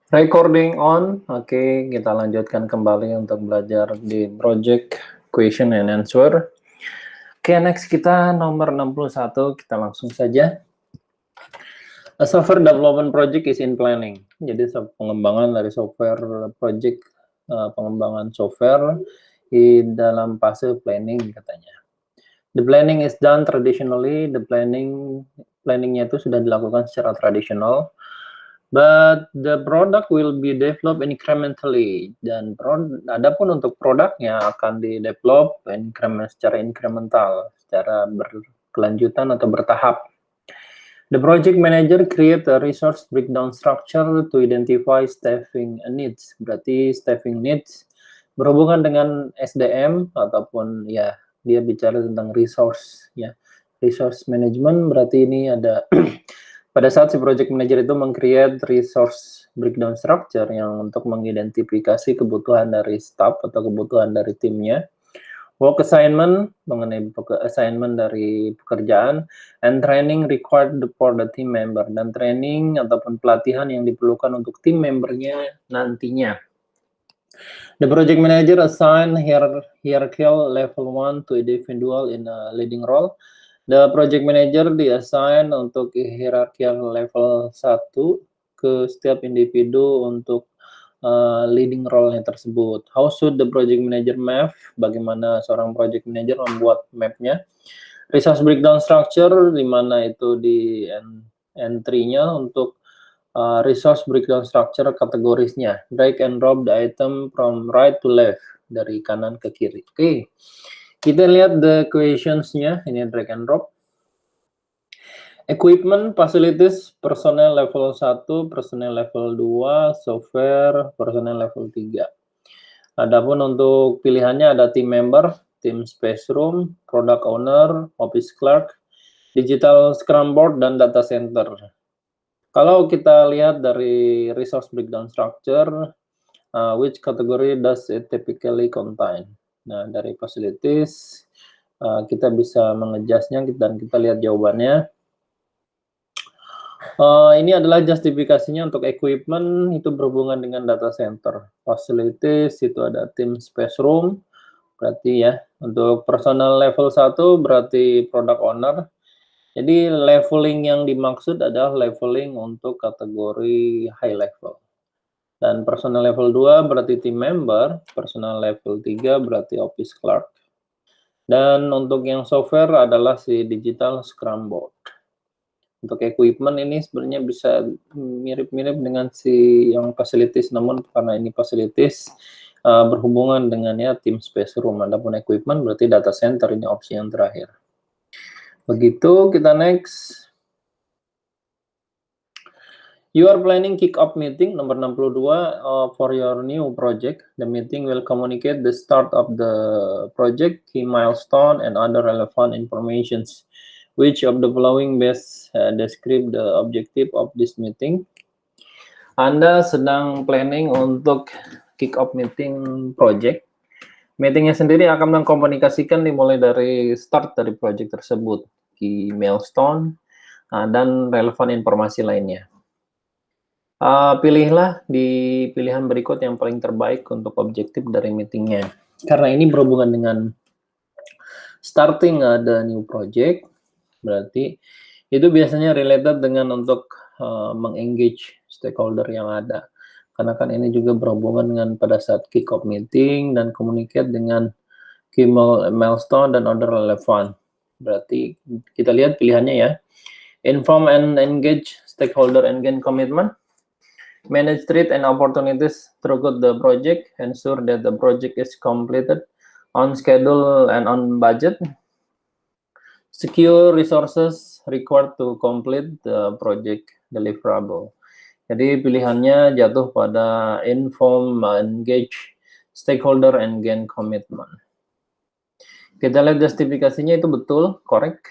Recording on. Oke, kita lanjutkan kembali untuk belajar di project question and answer. Oke, next kita nomor 61, kita langsung saja. A software development project is in planning. Jadi pengembangan dari software project, pengembangan software di dalam fase planning katanya. The planning is done traditionally. The planningnya itu sudah dilakukan secara tradisional. But the product will be developed incrementally, dan adapun untuk produknya akan di-develop secara incremental, secara berkelanjutan atau bertahap. The project manager create a resource breakdown structure to identify staffing needs. Berarti staffing needs berhubungan dengan SDM ataupun ya dia bicara tentang resource ya. Resource management berarti ini ada pada saat si project manager itu meng-create resource breakdown structure yang untuk mengidentifikasi kebutuhan dari staff atau kebutuhan dari timnya, work assignment mengenai assignment dari pekerjaan, and training required for the team member, dan training ataupun pelatihan yang diperlukan untuk tim membernya nantinya. The project manager assign hierarchical level 1 to individual in a leading role. The project manager diassign untuk hierarchical level 1 ke setiap individu untuk leading role-nya tersebut. How should the project manager map? Bagaimana seorang project manager membuat map-nya? Resource breakdown structure, di mana itu di entry-nya untuk resource breakdown structure kategorisnya. Drag and drop the item from right to left, dari kanan ke kiri. Oke. Kita lihat the questions-nya, ini drag and drop. Equipment, facilities, personel level 1, personel level 2, software, personel level 3. Adapun untuk pilihannya ada team member, team space room, product owner, office clerk, digital scrum board, dan data center. Kalau kita lihat dari resource breakdown structure, which category does it typically contain? Nah, dari facilities, kita bisa mengadjustnya dan kita lihat jawabannya. Ini adalah justifikasinya untuk equipment, itu berhubungan dengan data center. Facilities, itu ada team space room, berarti ya. Untuk personal level 1, berarti product owner. Jadi leveling yang dimaksud adalah leveling untuk kategori high level. Dan personal level 2 berarti team member, personal level 3 berarti office clerk. Dan untuk yang software adalah si digital scrum board. Untuk equipment ini sebenarnya bisa mirip-mirip dengan si yang facilities, namun karena ini facilities berhubungan dengan ya team space room. Adapun equipment berarti data center, ini opsi yang terakhir. Begitu, kita next. You are planning kick-off meeting nomor 62 for your new project. The meeting will communicate the start of the project, key milestone, and other relevant informations. Which of the following best describe the objective of this meeting? Anda sedang planning untuk kick-off meeting project. Meetingnya sendiri akan mengkomunikasikan dimulai dari start dari project tersebut, key milestone, dan relevan informasi lainnya. Pilihlah di pilihan berikut yang paling terbaik untuk objektif dari meetingnya. Karena ini berhubungan dengan starting the new project, berarti itu biasanya related dengan untuk mengengage stakeholder yang ada. Karena kan ini juga berhubungan dengan pada saat kick-off meeting dan communicate dengan key milestone dan other relevant. Berarti kita lihat pilihannya ya. Inform and engage stakeholder and gain commitment. Manage threat and opportunities throughout the project. Ensure that the project is completed on schedule and on budget. Secure resources required to complete the project deliverable. Jadi pilihannya jatuh pada inform, engage stakeholder, and gain commitment. Kita lihat justifikasinya itu betul, correct.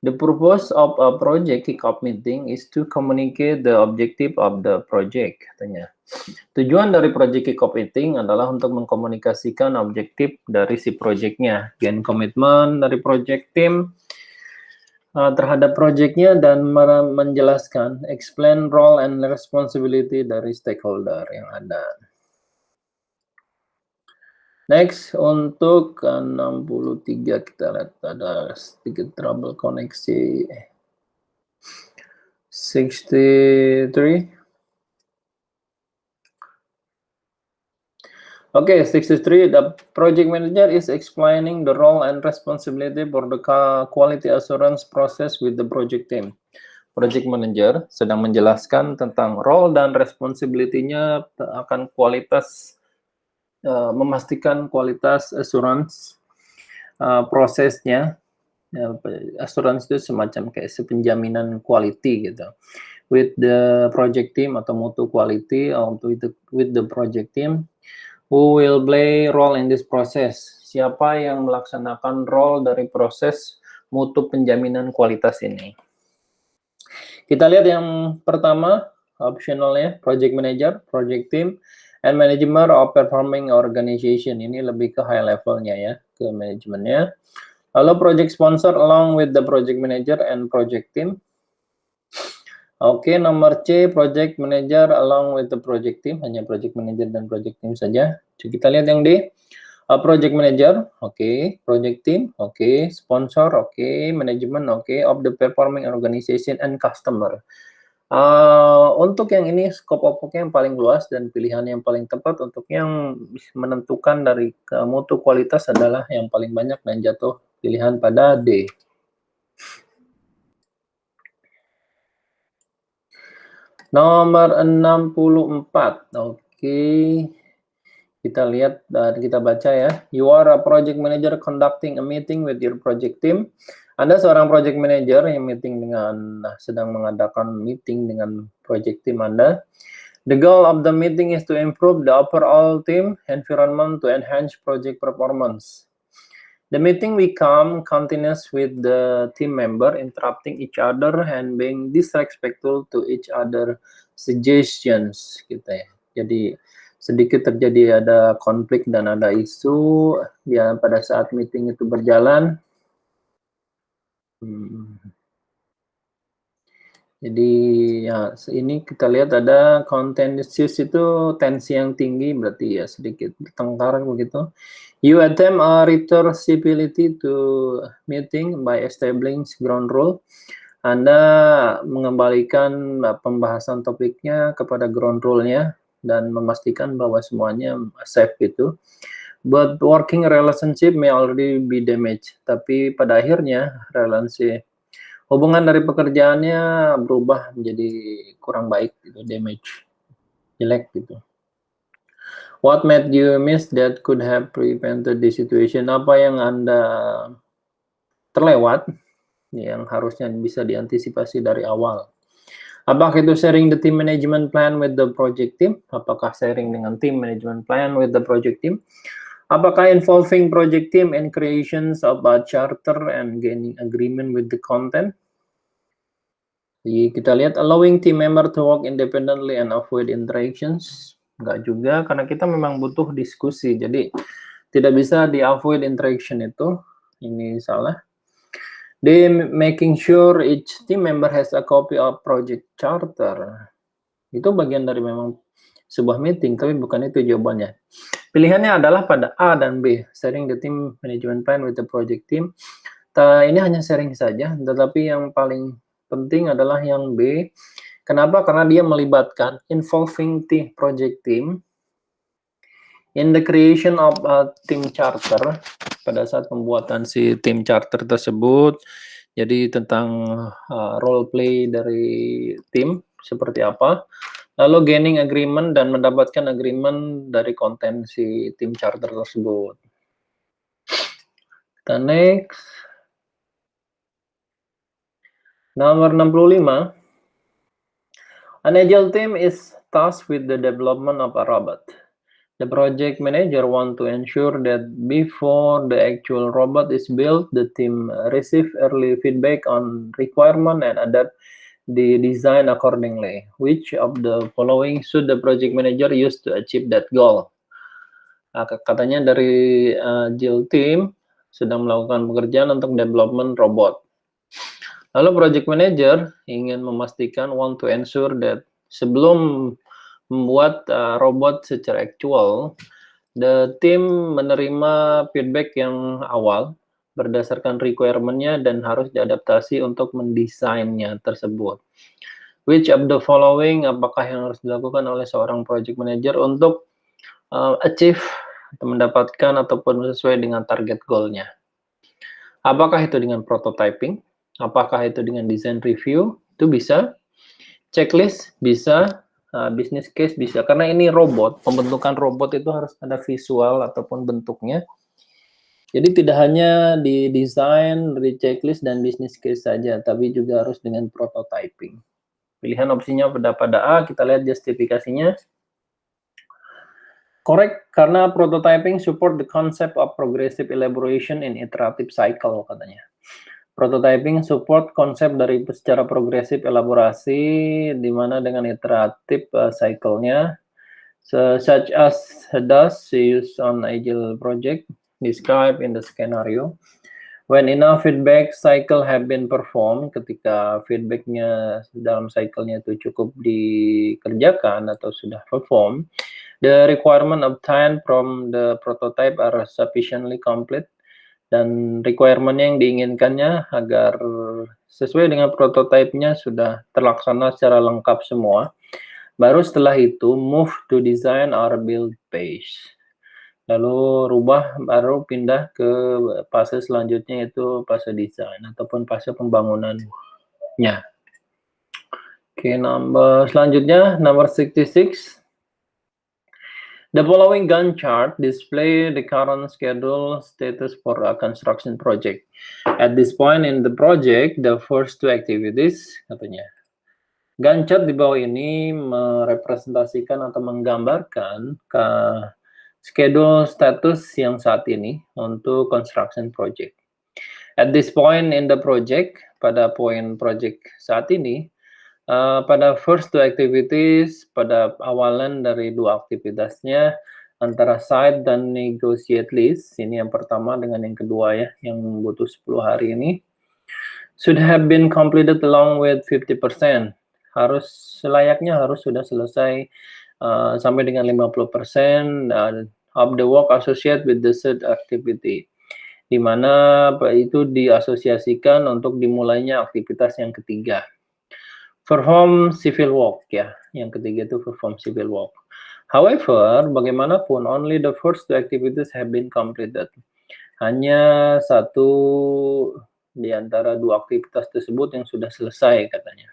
The purpose of a project kick-off meeting is to communicate the objective of the project, katanya. Tujuan dari project kick-off meeting adalah untuk mengkomunikasikan objektif dari si projectnya, gain commitment dari project team, terhadap proyeknya dan menjelaskan, explain role and responsibility dari stakeholder yang ada. Next, untuk 63 kita lihat ada sedikit trouble koneksi. 63. Okay, 63, the project manager is explaining the role and responsibility for the quality assurance process with the project team. Project manager sedang menjelaskan tentang role dan responsibility-nya akan kualitas, memastikan kualitas assurance prosesnya. Assurance itu semacam kayak penjaminan quality gitu. With the project team atau mutu quality with the project team. Who will play role in this process? Siapa yang melaksanakan role dari proses mutu penjaminan kualitas ini? Kita lihat yang pertama, optionalnya, project manager, project team, and management of performing organization. Ini lebih ke high levelnya ya, ke manajemennya. Lalu project sponsor along with the project manager and project team. Oke, nomor C, project manager along with the project team, hanya project manager dan project team saja. Jadi kita lihat yang D, project manager, oke, project team, oke, sponsor, oke, manajemen, oke, of the performing organization and customer. Untuk yang ini scope of work yang paling luas dan pilihan yang paling tepat untuk yang menentukan dari mutu kualitas adalah yang paling banyak dan jatuh pilihan pada D. Nomor 64. Oke. Kita lihat dan kita baca ya. You are a project manager conducting a meeting with your project team. Anda seorang project manager yang sedang mengadakan meeting dengan project team Anda. The goal of the meeting is to improve the overall team environment to enhance project performance. The meeting become continuous with the team member interrupting each other and being disrespectful to each other suggestions gitu ya. Jadi sedikit terjadi ada konflik dan ada isu ya pada saat meeting itu berjalan. Jadi ya ini kita lihat ada contentious itu tensi yang tinggi berarti ya sedikit bertengkar begitu. You attempt a reversibility to meeting by establishing ground rule. Anda mengembalikan pembahasan topiknya kepada ground rule-nya dan memastikan bahwa semuanya safe itu. But working relationship may already be damaged. Tapi pada akhirnya hubungan dari pekerjaannya berubah menjadi kurang baik gitu, damage, jelek gitu. What made you miss that could have prevented the situation? Apa yang Anda terlewat yang harusnya bisa diantisipasi dari awal? Apakah itu sharing the team management plan with the project team? Apakah sharing dengan team management plan with the project team? Apakah involving project team in creations of a charter and gaining agreement with the content? Jadi kita lihat allowing team member to work independently and avoid interactions. Enggak juga, karena kita memang butuh diskusi. Jadi tidak bisa di avoid interaction itu. Ini salah. They making sure each team member has a copy of project charter. Itu bagian dari memang sebuah meeting, tapi bukan itu jawabannya. Pilihannya adalah pada A dan B, sharing the team management plan with the project team. Ini hanya sharing saja, tetapi yang paling penting adalah yang B. Kenapa? Karena dia melibatkan involving project team in the creation of a team charter pada saat pembuatan si team charter tersebut. Jadi tentang role play dari tim seperti apa. Lalu gaining agreement dan mendapatkan agreement dari konten si team charter tersebut. Kita next. Nomor 65. An agile team is tasked with the development of a robot. The project manager wants to ensure that before the actual robot is built, the team receive early feedback on requirement and adapt the design accordingly. Which of the following should the project manager use to achieve that goal? Katanya dari agile team sedang melakukan pekerjaan untuk development robot. Lalu project manager ingin memastikan, want to ensure that sebelum membuat robot secara actual, the team menerima feedback yang awal berdasarkan requirement-nya dan harus diadaptasi untuk mendesainnya tersebut. Which of the following, apakah yang harus dilakukan oleh seorang project manager untuk achieve atau mendapatkan ataupun sesuai dengan target goal-nya? Apakah itu dengan prototyping? Apakah itu dengan design review? Itu bisa. Checklist bisa. Business case bisa. Karena ini robot, pembentukan robot itu harus ada visual ataupun bentuknya. Jadi tidak hanya di desain, di checklist, dan business case saja, tapi juga harus dengan prototyping. Pilihan opsinya pada A, kita lihat justifikasinya. Correct, karena prototyping support the concept of progressive elaboration in iterative cycle, katanya. Prototyping support konsep dari secara progresif elaborasi, di mana dengan iteratif cycle-nya, such as does used on agile project, described in the scenario. When enough feedback cycle have been performed, ketika feedbacknya dalam cycle-nya itu cukup dikerjakan atau sudah perform, the requirement obtained from the prototype are sufficiently complete, dan requirement yang diinginkannya agar sesuai dengan prototipenya sudah terlaksana secara lengkap semua. Baru setelah itu move to design or build phase. Lalu baru pindah ke fase selanjutnya, yaitu fase desain ataupun fase pembangunannya. Oke, selanjutnya number 66. The following Gantt chart display the current schedule status for a construction project. At this point in the project, the first two activities, katanya. Gantt chart di bawah ini merepresentasikan atau menggambarkan ke schedule status yang saat ini untuk construction project. At this point in the project, pada poin project saat ini, pada first two activities, pada awalan dari dua aktivitasnya, antara site dan negotiate list, ini yang pertama dengan yang kedua ya, yang butuh 10 hari ini, should have been completed along with 50%. Selayaknya harus sudah selesai sampai dengan 50% of the work associated with the third activity, di mana itu diasosiasikan untuk dimulainya aktivitas yang ketiga. Perform civil work, ya. Yang ketiga itu perform civil work. However, bagaimanapun, only the first two activities have been completed. Hanya satu di antara dua aktivitas tersebut yang sudah selesai, katanya.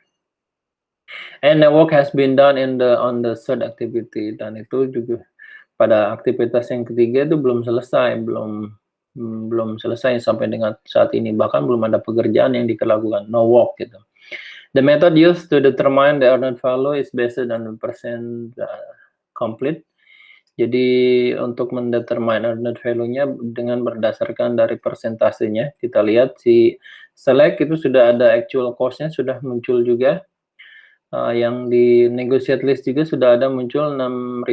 And the work has been done on the third activity, dan itu juga pada aktivitas yang ketiga itu belum selesai sampai dengan saat ini, bahkan belum ada pekerjaan yang dilakukan, no work gitu. The method used to determine the earned value is based on the percent complete. Jadi untuk mendetermine earned value-nya dengan berdasarkan dari persentasenya. Kita lihat si select itu sudah ada actual cost-nya sudah muncul juga. Yang di negotiate list juga sudah ada muncul 6.000.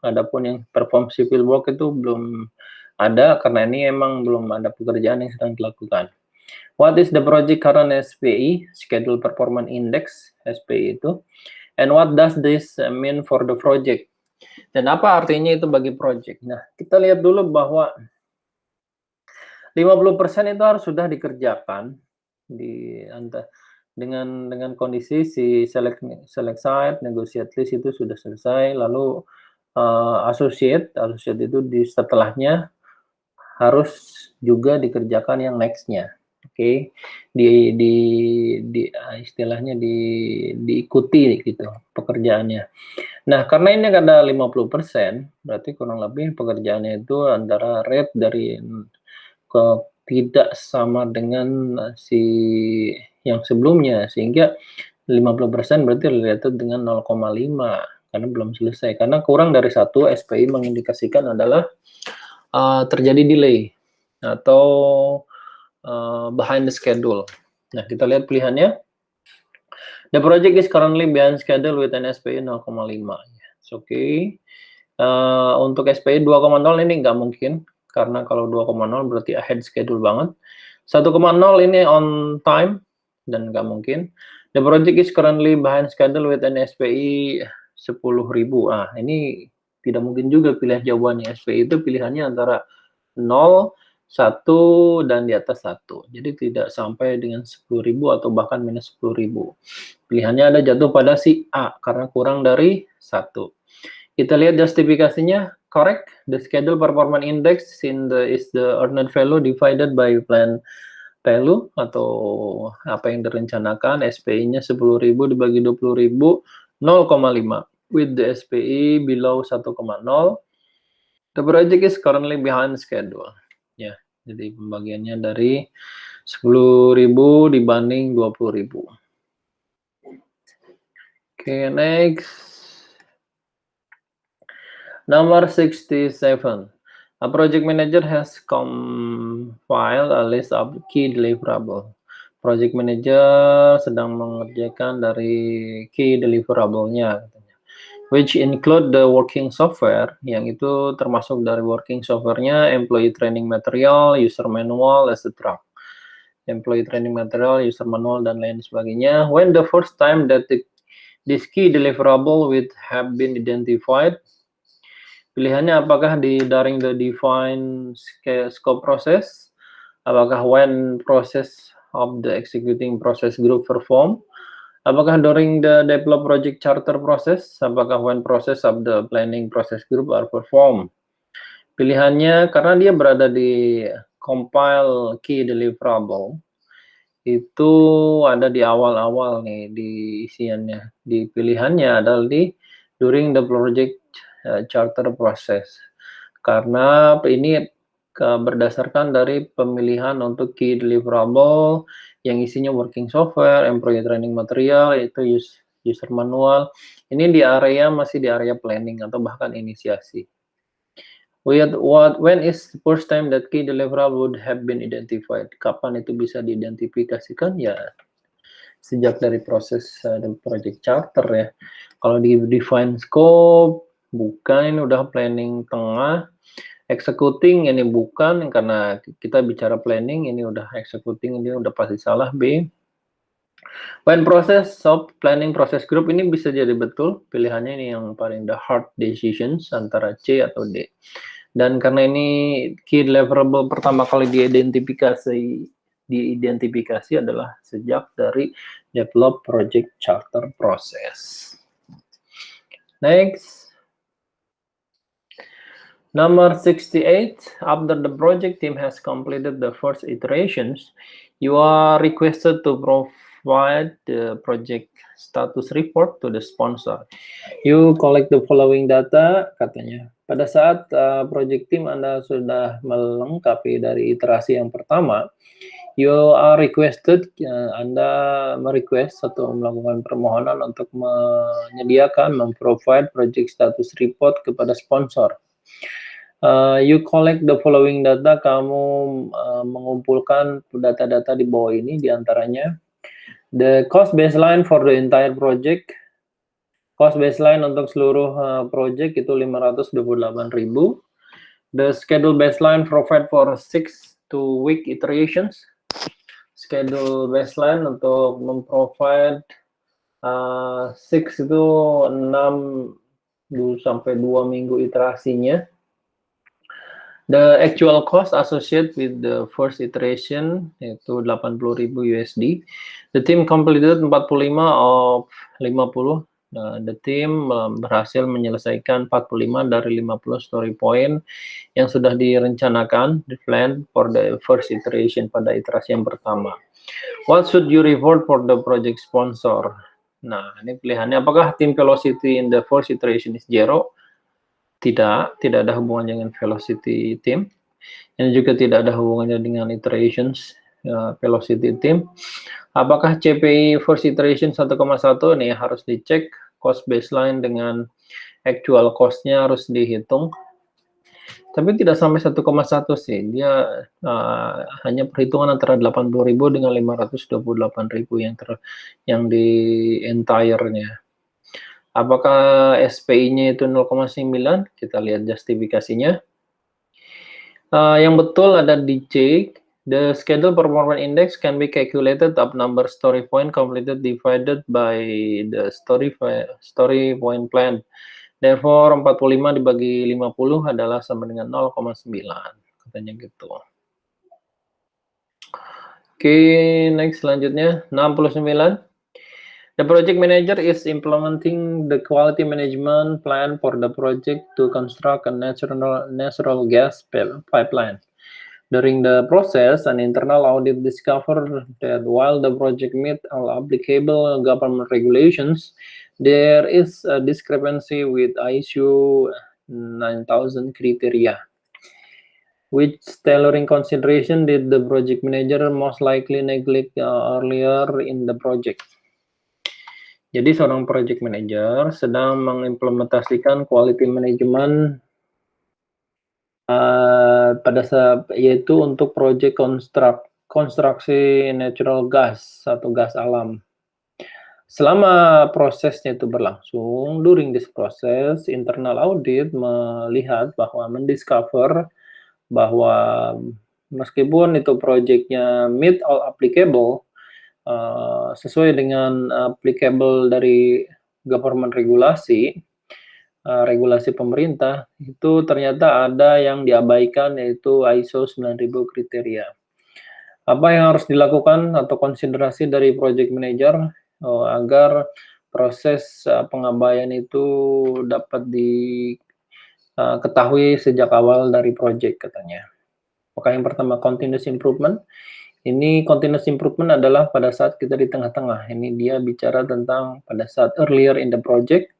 Adapun yang perform civil work itu belum ada karena ini emang belum ada pekerjaan yang sedang dilakukan. What is the project current SPI, Schedule Performance Index, SPI itu, and what does this mean for the project? Dan apa artinya itu bagi project? Nah, kita lihat dulu bahwa 50% itu harus sudah dikerjakan dengan kondisi si select site, negotiate list itu sudah selesai, lalu associate itu di setelahnya harus juga dikerjakan yang next-nya. Oke, istilahnya diikuti gitu pekerjaannya. Nah, karena ini ada 50%, berarti kurang lebih pekerjaannya itu antara rate dari tidak sama dengan si yang sebelumnya, sehingga 50% berarti related dengan 0,5 karena belum selesai. Karena kurang dari 1, SPI mengindikasikan adalah terjadi delay atau behind the schedule. Nah, kita lihat pilihannya. The project is currently behind schedule with an SPI 0,5. Oke. Untuk SPI 2,0 ini nggak mungkin, karena kalau 2,0 berarti ahead schedule banget. 1,0 ini on time, dan nggak mungkin. The project is currently behind schedule with an SPI 10.000. Ini tidak mungkin juga pilihan jawabannya. SPI itu pilihannya antara 0, 1, dan di atas 1. Jadi tidak sampai dengan 10.000 atau bahkan minus 10.000. Pilihannya ada jatuh pada si A karena kurang dari 1. Kita lihat justifikasinya, correct. The schedule performance index is the earned value divided by plan value atau apa yang direncanakan. SPI-nya 10.000 dibagi 20.000, 0,5. With the SPI below 1,0, the project is currently behind schedule. Ya, jadi pembagiannya dari 10.000 dibanding 20.000. Oke, next. Number 67. A project manager has compiled a list of key deliverable. Project manager sedang mengerjakan dari key deliverable-nya, which include the working software, yang itu termasuk dari working software-nya, employee training material, user manual, etc. Employee training material, user manual, dan lain sebagainya. When the first time that this key deliverable would have been identified, pilihannya apakah during the define scope process, apakah when process of the executing process group perform, apakah during the develop project charter process, apakah when process of the planning process group are performed. Pilihannya karena dia berada di compile key deliverable, itu ada di awal-awal nih di isiannya. Di pilihannya adalah di during the project charter process. Karena ini berdasarkan dari pemilihan untuk key deliverable yang isinya working software, employee training material, itu user manual. Ini masih di area planning atau bahkan inisiasi. When is the first time that key deliverable would have been identified? Kapan itu bisa diidentifikasikan? Ya, sejak dari proses project charter ya. Kalau di define scope, bukan, ini udah planning tengah. Executing ini bukan, karena kita bicara planning, ini udah executing, ini udah pasti salah, B. When process of planning process group, ini bisa jadi betul, pilihannya ini yang paling the hard decisions, antara C atau D. Dan karena ini key deliverable pertama kali diidentifikasi adalah sejak dari develop project charter process. Next. Number 68, after the project team has completed the first iterations, you are requested to provide the project status report to the sponsor. You collect the following data, katanya. Pada saat project team Anda sudah melengkapi dari iterasi yang pertama, you are requested, Anda merequest atau melakukan permohonan untuk memprovide project status report kepada sponsor. You collect the following data, kamu mengumpulkan data-data di bawah ini, diantaranya the cost baseline for the entire project. Cost baseline untuk seluruh project itu 528.000. The schedule baseline provide for 6 week iterations. Schedule baseline untuk memprovide 6 itu 6 sampai 2 minggu iterasinya. The actual cost associated with the first iteration itu 80.000 USD. The team completed 45 of 50. The team berhasil menyelesaikan 45 dari 50 story point yang sudah direncanakan, the plan for the first iteration pada iterasi yang pertama. What should you report for the project sponsor? Nah, ini pilihannya, apakah team velocity in the first iteration is 0? Tidak ada hubungannya dengan velocity team. Ini juga tidak ada hubungannya dengan iterations velocity team. Apakah CPI first iteration 1,1? Nih harus dicek, cost baseline dengan actual cost-nya harus dihitung. Tapi tidak sampai 1,1 sih. Dia hanya perhitungan antara 80.000 dengan 528.000 yang di entire-nya. Apakah SPI-nya itu 0,9? Kita lihat justifikasinya. Yang betul ada di C. The schedule performance index can be calculated of number story point completed divided by the story point plan. Therefore, 45 dibagi 50 adalah sama dengan 0,9. Katanya gitu. Oke, next selanjutnya 69. The project manager is implementing the quality management plan for the project to construct a natural gas pipeline. During the process, an internal audit discovered that while the project met all applicable government regulations, there is a discrepancy with ISO 9000 criteria. Which tailoring consideration did the project manager most likely neglect earlier in the project? Jadi seorang project manager sedang mengimplementasikan quality management pada saat yaitu untuk proyek konstruksi natural gas atau gas alam. Selama prosesnya itu berlangsung, during this process, internal audit melihat bahwa mendiscover bahwa meskipun itu proyeknya meet all applicable, sesuai dengan applicable dari government regulasi, regulasi pemerintah, itu ternyata ada yang diabaikan yaitu ISO 9000 kriteria. Apa yang harus dilakukan atau konsiderasi dari project manager agar proses pengabaian itu dapat diketahui sejak awal dari project katanya. Apakah yang pertama continuous improvement? Ini continuous improvement adalah pada saat kita di tengah-tengah. Ini dia bicara tentang pada saat earlier in the project.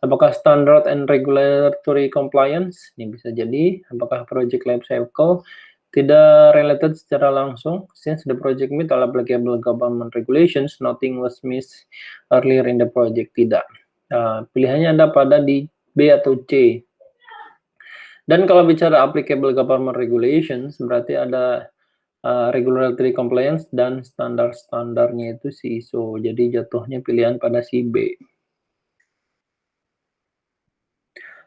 Apakah standard and regulatory compliance? Ini bisa jadi. Apakah project life cycle? Tidak related secara langsung. Since the project meet all applicable government regulations, nothing was missed earlier in the project. Tidak. Pilihannya ada pada di B atau C. Dan kalau bicara applicable government regulations, berarti ada regulatory compliance dan standar-standarnya itu si ISO. Jadi jatuhnya pilihan pada si B.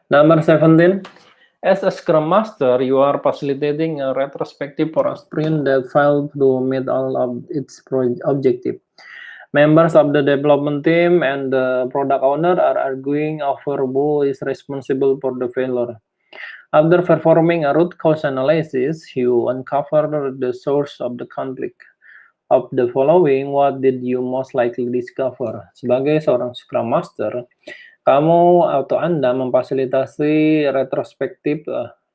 Number 17, as a Scrum Master, you are facilitating a retrospective for a sprint that failed to meet all of its objective. Members of the development team and the product owner are arguing over who is responsible for the failure. After performing a root cause analysis, you uncover the source of the conflict. Of the following, what did you most likely discover? Sebagai seorang Scrum Master, kamu atau Anda memfasilitasi retrospektif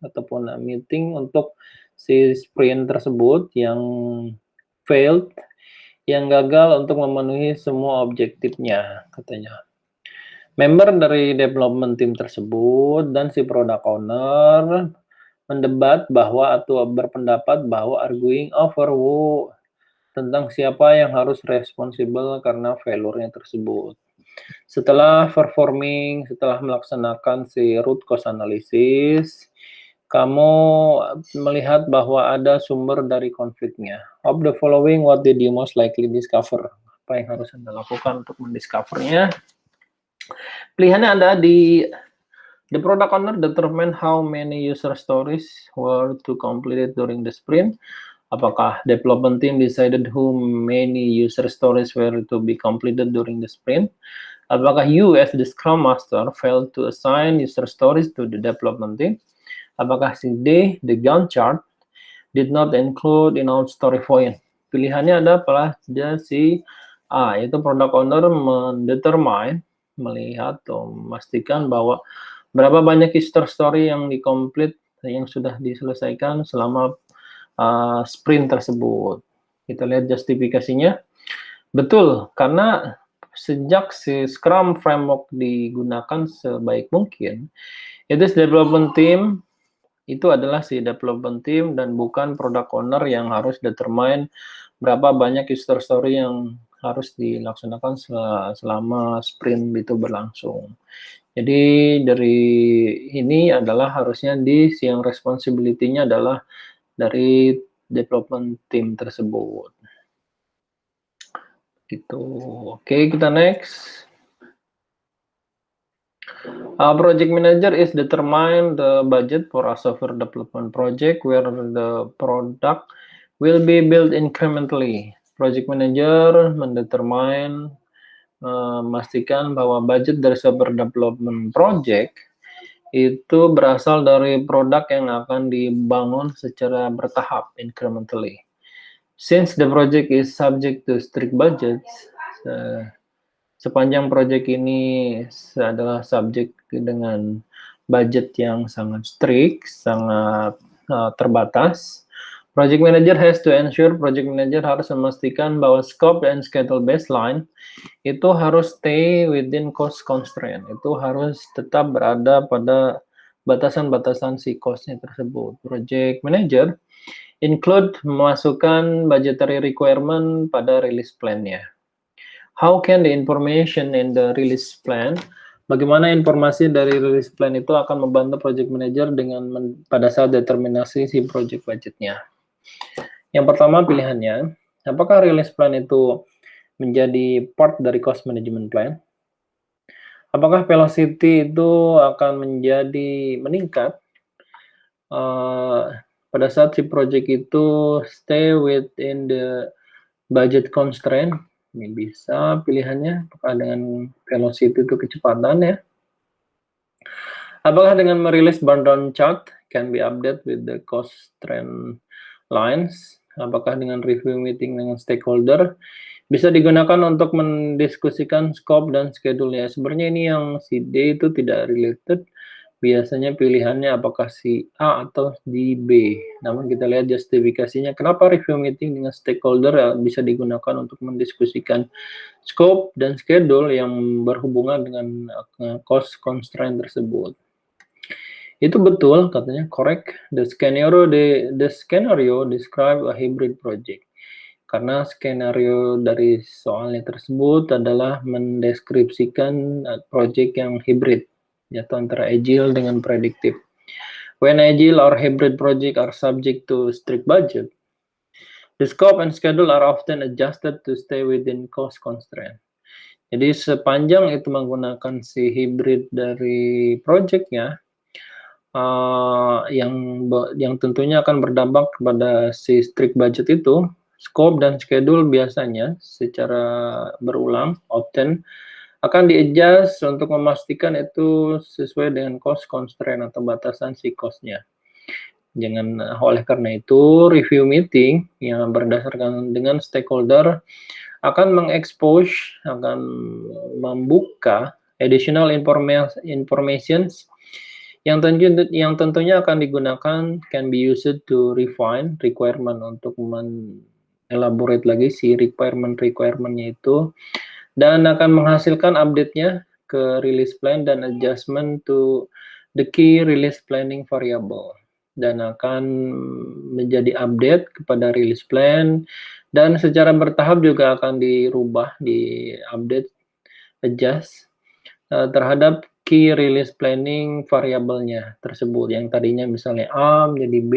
ataupun meeting untuk si sprint tersebut yang failed, yang gagal untuk memenuhi semua objektifnya, katanya. Member dari development team tersebut dan si product owner mendebat bahwa atau berpendapat bahwa arguing over who tentang siapa yang harus responsible karena failure-nya tersebut. Setelah melaksanakan si root cause analysis, kamu melihat bahwa ada sumber dari konfliknya. Of the following, what did you most likely discover? Apa yang harus Anda lakukan untuk mendiscovernya? Pilihannya ada di the product owner determine how many user stories were to complete during the sprint. Apakah development team decided how many user stories were to be completed during the sprint? Apakah you as the Scrum Master failed to assign user stories to the development team? Apakah si D, the Gantt chart, did not include enough story point? Pilihannya adalah si A, yaitu product owner mendetermine, melihat atau memastikan bahwa berapa banyak user story yang di-complete, yang sudah diselesaikan selama sprint tersebut. Kita lihat justifikasinya. Betul, karena sejak si Scrum Framework digunakan sebaik mungkin, itu development team itu adalah si development team dan bukan product owner yang harus determine berapa banyak user story yang harus dilaksanakan selama sprint itu berlangsung. Jadi dari ini adalah harusnya yang responsibility-nya adalah dari development team tersebut. Gitu. Oke, kita next. Project manager is determine the budget for a software development project where the product will be built incrementally. Project manager memastikan bahwa budget dari software development project itu berasal dari produk yang akan dibangun secara bertahap, incrementally. Since the project is subject to strict budgets, sepanjang project ini adalah subjek dengan budget yang sangat strict, sangat terbatas, project manager harus memastikan bahwa scope dan schedule baseline itu harus stay within cost constraint, itu harus tetap berada pada batasan-batasan si cost-nya tersebut. Project manager include memasukkan budgetary requirement pada release plan-nya. How can the information in the release plan, bagaimana informasi dari release plan itu akan membantu project manager pada saat determinasi si project budgetnya. Yang pertama pilihannya, apakah release plan itu menjadi part dari cost management plan? Apakah velocity itu akan meningkat pada saat si project itu stay within the budget constraint? Ini bisa pilihannya apakah dengan velocity itu kecepatan ya. Apakah dengan merilis burn down chart can be updated with the cost trend lines? Apakah dengan review meeting dengan stakeholder bisa digunakan untuk mendiskusikan scope dan schedule ya. Sebenarnya ini yang si D itu tidak related. Biasanya pilihannya apakah si A atau di B. Namun kita lihat justifikasinya kenapa review meeting dengan stakeholder bisa digunakan untuk mendiskusikan scope dan schedule yang berhubungan dengan cost constraint tersebut. Itu betul katanya, correct. The scenario describe a hybrid project. Karena skenario dari soalnya tersebut adalah mendeskripsikan project yang hybrid, yaitu antara agile dengan predictive. When agile or hybrid project are subject to strict budget, the scope and schedule are often adjusted to stay within cost constraint. Jadi sepanjang itu menggunakan si hybrid dari projectnya, yang tentunya akan berdampak kepada si strict budget itu, scope dan schedule biasanya secara berulang, often, akan di-adjust untuk memastikan itu sesuai dengan cost constraint atau batasan si cost-nya. Oleh karena itu, review meeting yang berdasarkan dengan stakeholder akan mengekspos, akan membuka additional informations yang tentunya akan digunakan, can be used to refine requirement, untuk elaborate lagi si requirement-nya itu, dan akan menghasilkan update-nya ke release plan dan adjustment to the key release planning variable, dan akan menjadi update kepada release plan, dan secara bertahap juga akan dirubah, di-update, adjust terhadap key release planning variabelnya tersebut, yang tadinya misalnya A menjadi B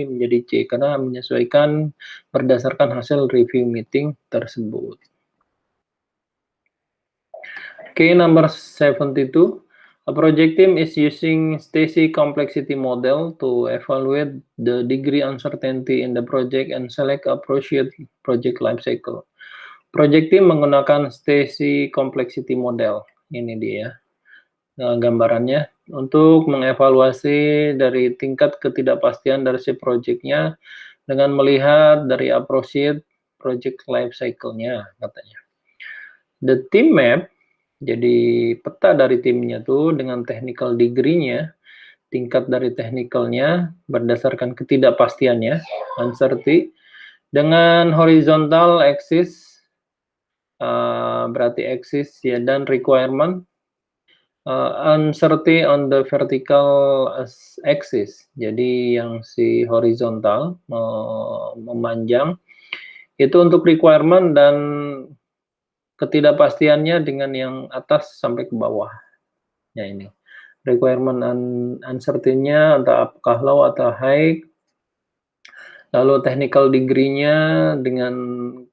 menjadi C, karena menyesuaikan berdasarkan hasil review meeting tersebut. Okay, number 72. A project team is using Stacy complexity model to evaluate the degree uncertainty in the project and select appropriate project life cycle. Project team menggunakan Stacy complexity model. Ini dia gambarannya, untuk mengevaluasi dari tingkat ketidakpastian dari si project-nya dengan melihat dari appropriate project life cycle-nya katanya. The team map, jadi peta dari timnya tuh dengan technical degree-nya, tingkat dari technical-nya berdasarkan ketidakpastiannya, uncertainty, dengan horizontal axis, berarti axis ya, dan requirement, uncertainty on the vertical axis. Jadi yang si horizontal memanjang itu untuk requirement, dan ketidakpastiannya dengan yang atas sampai ke bawah. Ya ini. Requirement uncertainty-nya apakah low atau high. Lalu technical degree-nya dengan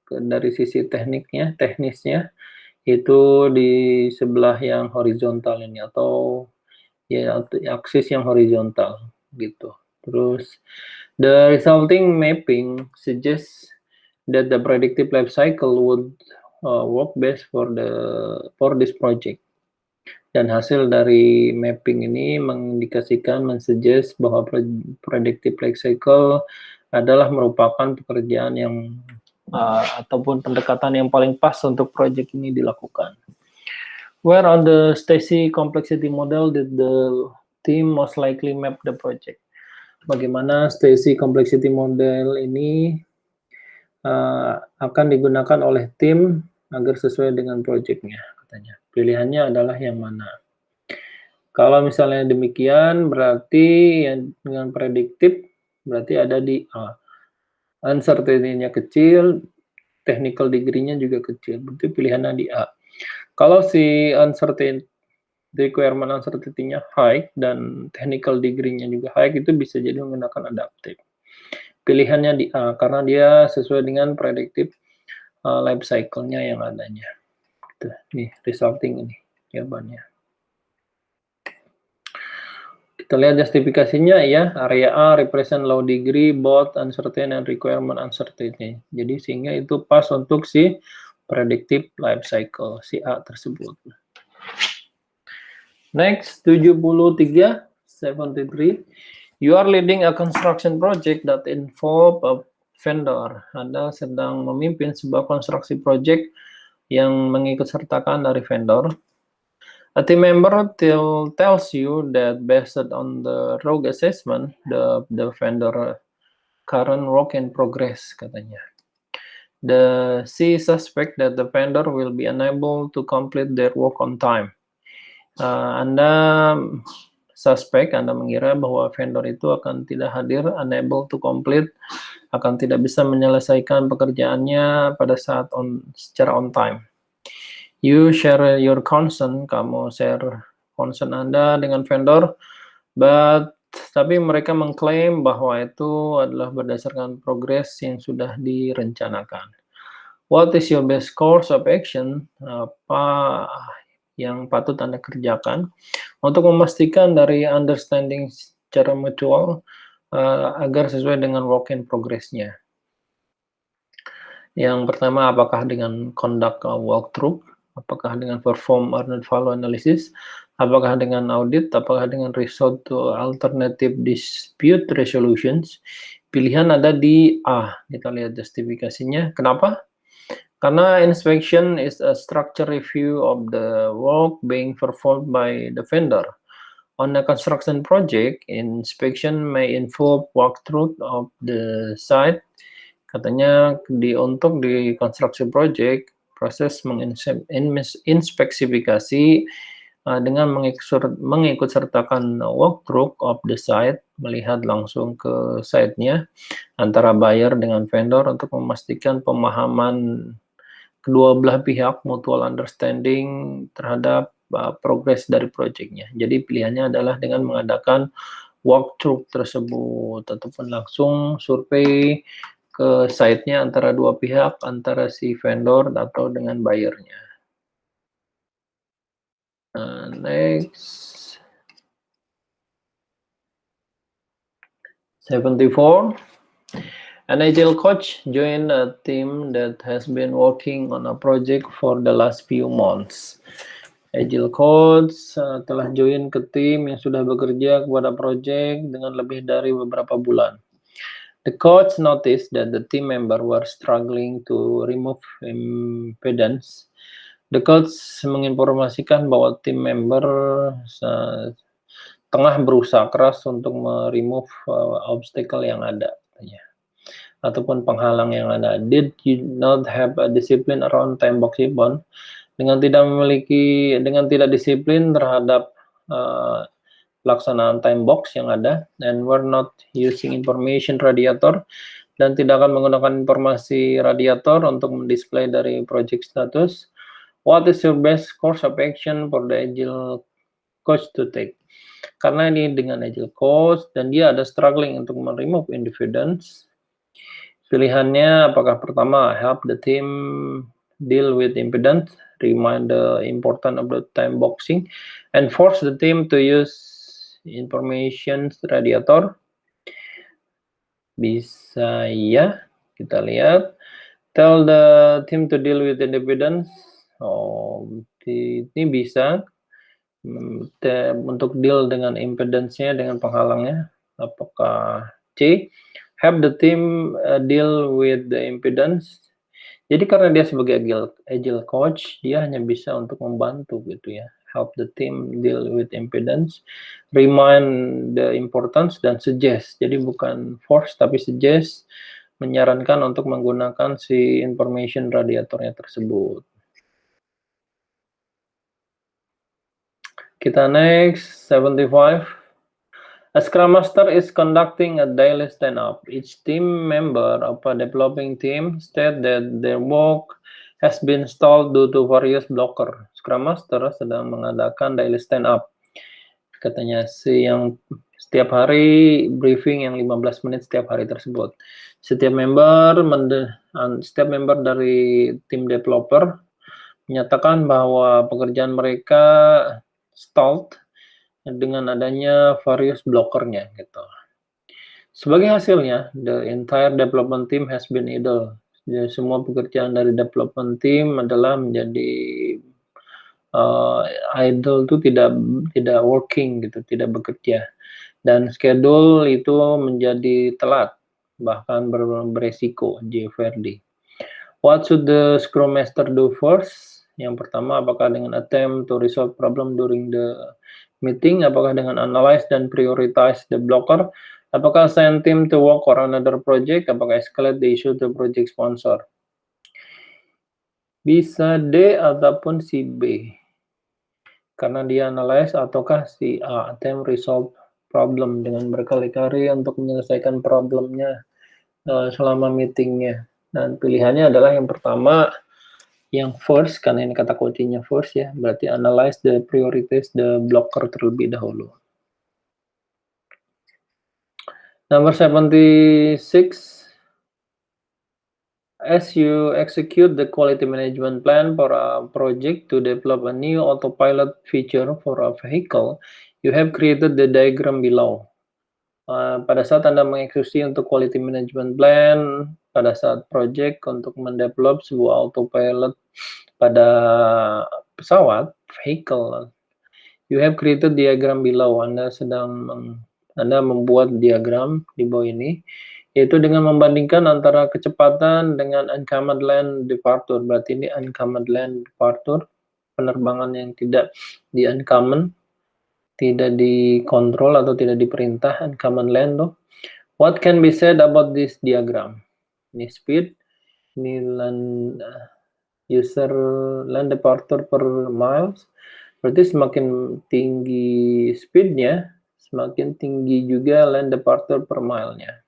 dari sisi teknisnya itu di sebelah yang horizontal ini, atau ya aksis yang horizontal gitu. Terus The resulting mapping suggests that the predictive life cycle would work best for this project. Dan hasil dari mapping ini mengindikasikan, mensuggest bahwa predictive life cycle adalah merupakan pekerjaan yang ataupun pendekatan yang paling pas untuk project ini dilakukan. Where on the Stacy complexity model did the team most likely map the project? Bagaimana Stacy complexity model ini akan digunakan oleh tim agar sesuai dengan projectnya, katanya. Pilihannya adalah yang mana? Kalau misalnya demikian, berarti yang dengan prediktif, berarti ada di A. Uncertainty-nya kecil, technical degree-nya juga kecil, berarti pilihannya di A. Kalau si requirement uncertainty-nya high dan technical degree-nya juga high, itu bisa jadi menggunakan adaptive. Pilihannya di A, karena dia sesuai dengan predictive life cycle-nya yang adanya. Gitu. Nih, resulting ini jawabannya. Kita lihat justifikasinya ya, area A represent low degree, both uncertain and requirement uncertainty. Jadi sehingga itu pas untuk si predictive life cycle, si A tersebut. Next, 73. You are leading a construction project that involve a vendor. Anda sedang memimpin sebuah konstruksi project yang mengikutsertakan dari vendor. A team member tells you that based on the rogue assessment, the vendor current work in progress, katanya. The C suspect that the vendor will be unable to complete their work on time. Anda mengira bahwa vendor itu akan tidak hadir, unable to complete, akan tidak bisa menyelesaikan pekerjaannya pada saat secara on time. You share your concern, kamu share concern Anda dengan vendor, tapi mereka mengklaim bahwa itu adalah berdasarkan progres yang sudah direncanakan. What is your best course of action? Apa yang patut Anda kerjakan untuk memastikan dari understanding secara mutual agar sesuai dengan work in progress-nya. Yang pertama, apakah dengan conduct walkthrough, apakah dengan perform earned value analysis, apakah dengan audit, apakah dengan resort to alternative dispute resolutions. Pilihan ada di A. Kita lihat justifikasinya. Kenapa? Karena inspection is a structured review of the work being performed by the vendor. On a construction project, inspection may involve walkthrough of the site. Katanya untuk di construction project, proses menginspeksifikasi dengan mengikutsertakan walkthrough of the site, melihat langsung ke site-nya antara buyer dengan vendor untuk memastikan pemahaman kedua belah pihak, mutual understanding terhadap progres dari projectnya. Jadi pilihannya adalah dengan mengadakan walkthrough tersebut ataupun langsung survei ke site-nya antara dua pihak, antara si vendor atau dengan buyer-nya. Next. 74. An agile coach joined a team that has been working on a project for the last few months. Agile coach telah join ke tim yang sudah bekerja kepada project dengan lebih dari beberapa bulan. The coach noticed that the team member were struggling to remove impedance. The coach menginformasikan bahwa tim member tengah berusaha keras untuk remove obstacle yang ada, ataupun penghalang yang ada. Did you not have a discipline around time boxing? Dengan tidak disiplin terhadap pelaksanaan time box yang ada, and were not using information radiator, dan tidak akan menggunakan informasi radiator untuk mendisplay dari project status. What is your best course of action for the agile coach to take? Karena ini dengan agile coach dan dia ada struggling untuk remove impedance. Pilihannya apakah pertama, help the team deal with impedance, remind the importance of the time boxing, and force the team to use information radiator. Bisa ya, kita lihat. Tell the team to deal with independence. Oh, ini bisa untuk deal dengan impedance-nya, dengan penghalangnya. Apakah C? Have the team deal with the impedance. Jadi karena dia sebagai agile coach, dia hanya bisa untuk membantu gitu ya. Help the team deal with impedance, remind the importance, dan suggest. Jadi bukan force tapi suggest, menyarankan untuk menggunakan si information radiatornya tersebut. Kita next, 75. A Scrum Master is conducting a daily stand-up. Each team member of a developing team state that their work has been stalled due to various blocker. Scrum Master sedang mengadakan daily stand-up. Katanya yang setiap hari briefing yang 15 menit setiap hari tersebut. Setiap member dari tim developer menyatakan bahwa pekerjaan mereka stalled dengan adanya various blockernya gitu. Sebagai hasilnya, the entire development team has been idle. Jadi, semua pekerjaan dari development team adalah menjadi idle itu tidak working gitu, tidak bekerja. Dan schedule itu menjadi telat, bahkan beresiko. J. Verdi. What should the Scrum Master do first? Yang pertama, apakah dengan attempt to resolve problem during the meeting? Apakah dengan analyze dan prioritize the blocker? Apakah send team to work on another project? Apakah escalate the issue to project sponsor? Bisa D ataupun si B. Karena dia analyze, ataukah si A, attempt resolve problem dengan berkali-kali untuk menyelesaikan problemnya selama meetingnya. Dan pilihannya adalah yang pertama, yang first, karena ini kata kuncinya first ya, berarti analyze the priorities the blocker terlebih dahulu. Number 76, as you execute the quality management plan for a project to develop a new autopilot feature for a vehicle, you have created the diagram below. Pada saat Anda mengeksekusi untuk quality management plan, pada saat project untuk mendevelop sebuah autopilot pada pesawat, vehicle, you have created diagram below. Anda membuat diagram di bawah ini, yaitu dengan membandingkan antara kecepatan dengan uncommon land departure. Berarti ini uncommon land departure, penerbangan yang tidak di uncommon, tidak dikontrol atau tidak diperintah, uncommon land tuh. What can be said about this diagram? Ini speed, ini user land departure per miles. Berarti semakin tinggi speednya, semakin tinggi juga land departure per mile-nya.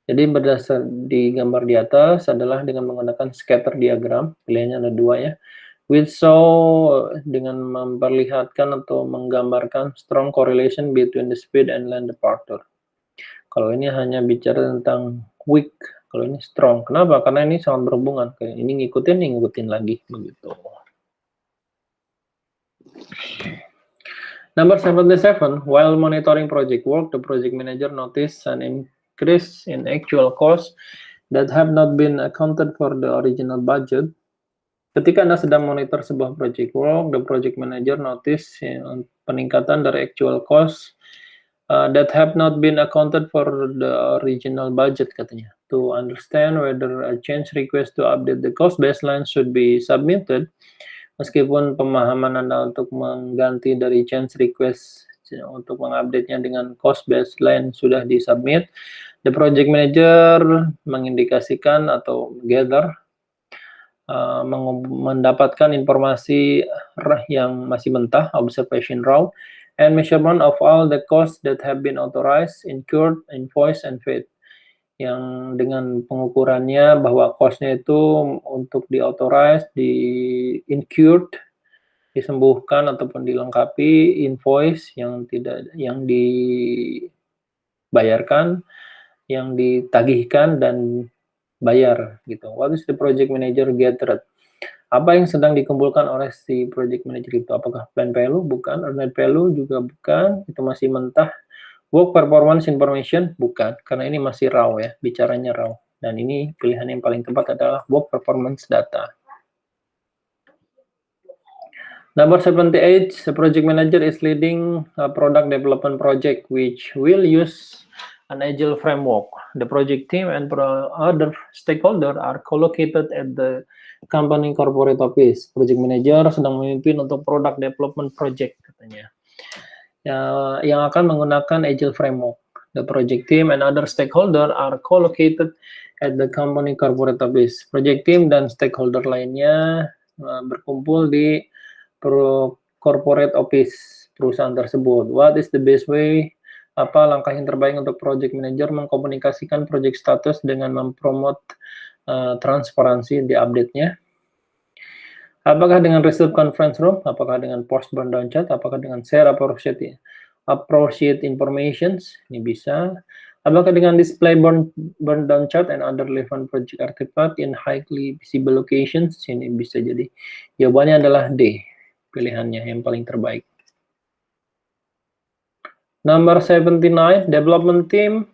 Jadi berdasar di gambar di atas adalah dengan menggunakan scatter diagram, pilihannya ada dua ya. Which show dengan memperlihatkan atau menggambarkan strong correlation between the speed and land departure. Kalau ini hanya bicara tentang weak, kalau ini strong. Kenapa? Karena ini sangat berhubungan. Kayak ini ngikutin lagi begitu. Number 77, while monitoring project work, the project manager noticed an increase in actual costs that have not been accounted for the original budget. Ketika Anda sedang monitor sebuah project work, the project manager notice peningkatan dari actual cost that have not been accounted for the original budget katanya. To understand whether a change request to update the cost baseline should be submitted, meskipun pemahaman Anda untuk mengganti dari change request untuk mengupdate-nya dengan cost baseline sudah disubmit, the project manager mengindikasikan atau gather mendapatkan informasi yang masih mentah, observation raw, and measurement of all the costs that have been authorized, incurred, invoiced, and paid. Yang dengan pengukurannya bahwa cost-nya itu untuk di-authorize, di-incurred, disembuhkan ataupun dilengkapi, invoice yang dibayarkan, yang ditagihkan, dan bayar gitu. What is the project manager gathered? Apa yang sedang dikumpulkan oleh si project manager itu? Apakah plan value? Bukan. Earned value juga bukan. Itu masih mentah. Work performance information, bukan, karena ini masih raw ya, bicaranya raw. Dan ini pilihan yang paling tepat adalah work performance data. Number 78, the project manager is leading a product development project which will use an agile framework. The project team and other stakeholders are co-located at the company corporate office. Project manager sedang memimpin untuk product development project katanya. Yang akan menggunakan agile framework. The project team and other stakeholders are co-located at the company corporate office. Project team dan stakeholder lainnya berkumpul di corporate office perusahaan tersebut. What is the best way? Apa langkah yang terbaik untuk project manager mengkomunikasikan project status dengan mempromot transparansi di update-nya? Apakah dengan receive conference room? Apakah dengan post burn down chat? Apakah dengan share appropriate information? Ini bisa. Apakah dengan display burn down chat and other relevant project artifact in highly visible locations? Ini bisa jadi. Jawabannya adalah D. Pilihannya yang paling terbaik. Number 79, development team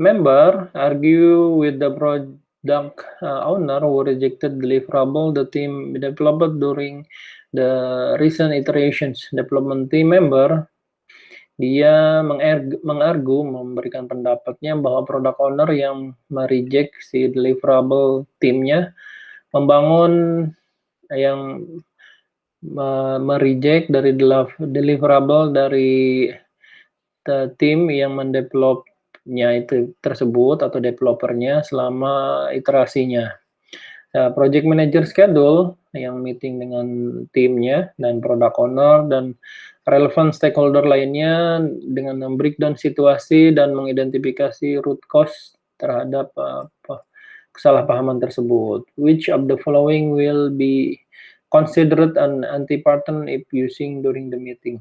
member argue with the product owner who rejected deliverable the team developed during the recent iterations. Development team member dia mengargu, memberikan pendapatnya bahwa product owner yang mereject si deliverable timnya membangun yang mereject dari deliverable dari tim yang mendevelopnya itu tersebut atau developernya selama iterasinya. Project manager schedule yang meeting dengan timnya dan product owner dan relevant stakeholder lainnya dengan membreakdown situasi dan mengidentifikasi root cause terhadap kesalahpahaman tersebut. Which of the following will be considered an anti-pattern if using during the meeting?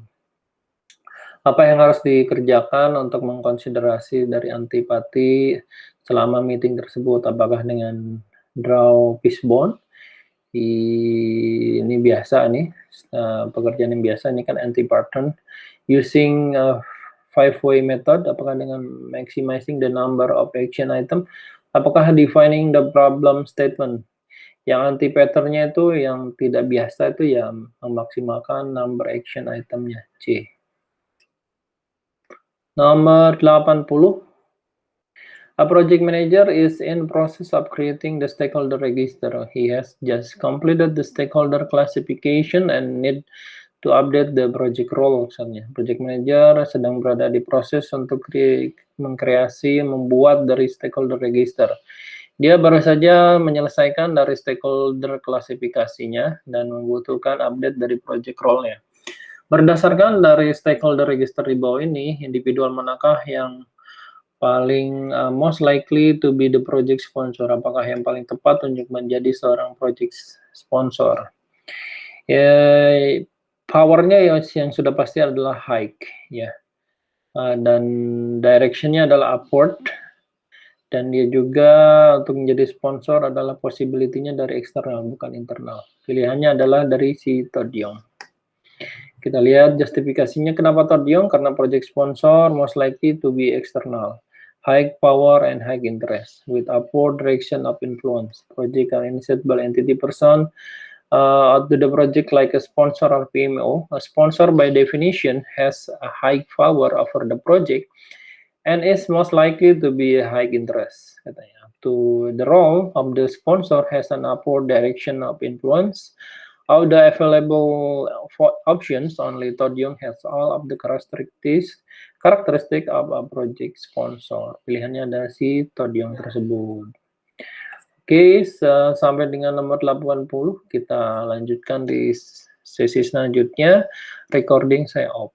Apa yang harus dikerjakan untuk mengkonsiderasi dari antipati selama meeting tersebut? Apakah dengan draw fishbone? Ini biasa nih, pekerjaan yang biasa ini kan anti-pattern. Using five-way method, apakah dengan maximizing the number of action item? Apakah defining the problem statement? Yang anti-pattern-nya itu yang tidak biasa itu yang memaksimalkan number action itemnya. C. Nomor 80. A project manager is in process of creating the stakeholder register. He has just completed the stakeholder classification and need to update the project role. Misalnya, project manager sedang berada di proses untuk membuat dari stakeholder register. Dia baru saja menyelesaikan dari stakeholder klasifikasinya dan membutuhkan update dari project role-nya. Berdasarkan dari stakeholder register di bawah ini, individual manakah yang paling most likely to be the project sponsor? Apakah yang paling tepat untuk menjadi seorang project sponsor? Ya, powernya yang sudah pasti adalah high, ya, dan directionnya adalah upward. Dan dia juga untuk menjadi sponsor adalah possibility-nya dari eksternal, bukan internal. Pilihannya adalah dari si Todd Young. Kita lihat justifikasinya kenapa Todd Young, karena project sponsor most likely to be external. High power and high interest with upward direction of influence. Project are initiated by entity person to the project like a sponsor or PMO. A sponsor by definition has a high power over the project and is most likely to be a high interest. Katanya. To the role of the sponsor has an upward direction of influence. Of the available options, only Todd Young has all of the characteristic of a project sponsor. Pilihannya ada si Todd Young tersebut. Oke, sampai dengan nomor 80, kita lanjutkan di sesi selanjutnya. Recording saya off.